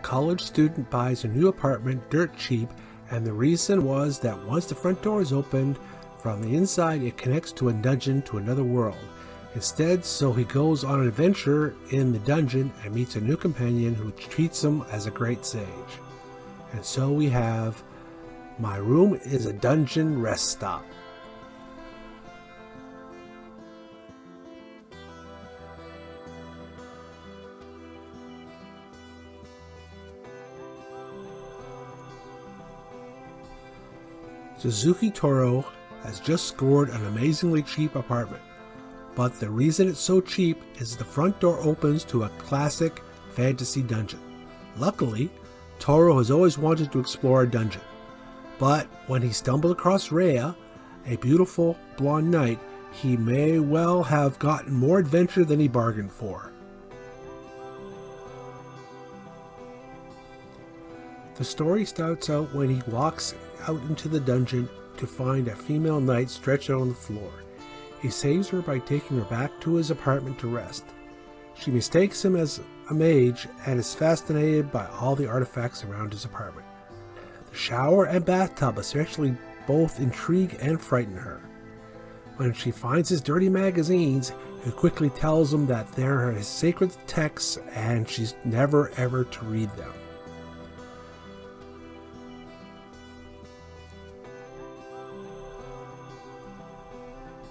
college student buys a new apartment dirt cheap, and the reason was that once the front door is opened, from the inside it connects to a dungeon to another world. Instead, so he goes on an adventure in the dungeon and meets a new companion who treats him as a great sage. And so we have My Room is a Dungeon Rest Stop. Suzuki Toro has just scored an amazingly cheap apartment, but the reason it's so cheap is the front door opens to a classic fantasy dungeon. Luckily, Toro has always wanted to explore a dungeon, but when he stumbled across Rhea, a beautiful blonde knight, he may well have gotten more adventure than he bargained for. The story starts out when he walks out into the dungeon to find a female knight stretched out on the floor. He saves her by taking her back to his apartment to rest. She mistakes him as a mage and is fascinated by all the artifacts around his apartment. The shower and bathtub especially both intrigue and frighten her. When she finds his dirty magazines, he quickly tells him that they are his sacred texts and she's never ever to read them.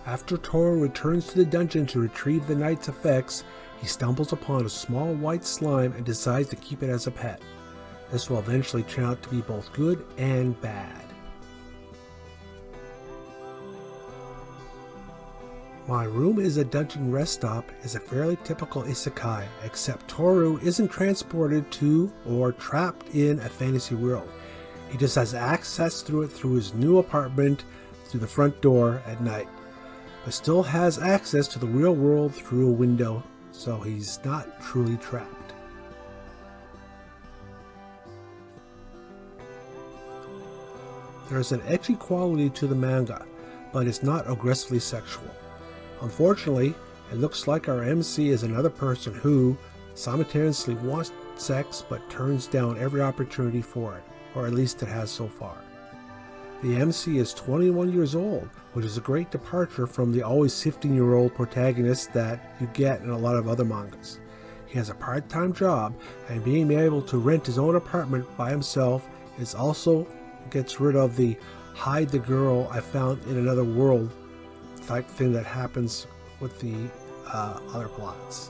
After Toro returns to the dungeon to retrieve the knight's effects, he stumbles upon a small white slime and decides to keep it as a pet. This will eventually turn out to be both good and bad. My Room is a Dungeon Rest Stop is a fairly typical isekai, except Toru isn't transported to or trapped in a fantasy world. He just has access through it through his new apartment through the front door at night, but still has access to the real world through a window, so he's not truly trapped. There's an ecchi quality to the manga, but it's not aggressively sexual. Unfortunately, it looks like our MC is another person who simultaneously wants sex but turns down every opportunity for it, or at least it has so far. The MC is 21 years old, which is a great departure from the always 15-year-old protagonist that you get in a lot of other mangas. He has a part-time job, and being able to rent his own apartment by himself is also gets rid of the hide the girl I found in another world type thing that happens with the other plots.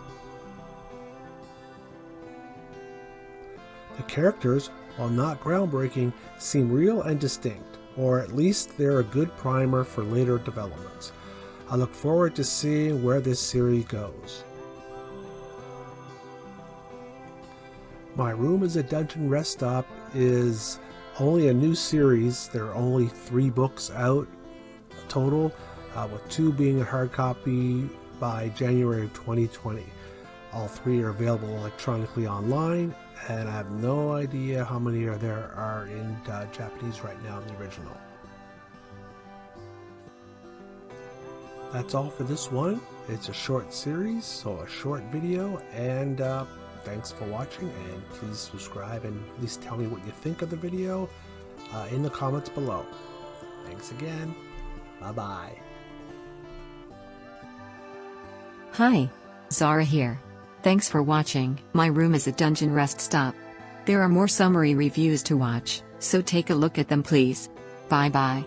The characters, while not groundbreaking, seem real and distinct, or at least they're a good primer for later developments. I look forward to seeing where this series goes. My Room is a Dungeon Rest Stop is only a new series. There are only 3 books out total, with 2 being a hard copy by January of 2020. All 3 are available electronically online, and I have no idea how many there are in Japanese right now in the original. That's all for this one. It's a short series, so a short video, and thanks for watching, and please subscribe and at least tell me what you think of the video in the comments below. Thanks again. Bye-bye. Hi, Zara here. Thanks for watching. My Room is a Dungeon Rest Stop. There are more summary reviews to watch, so take a look at them please. Bye bye.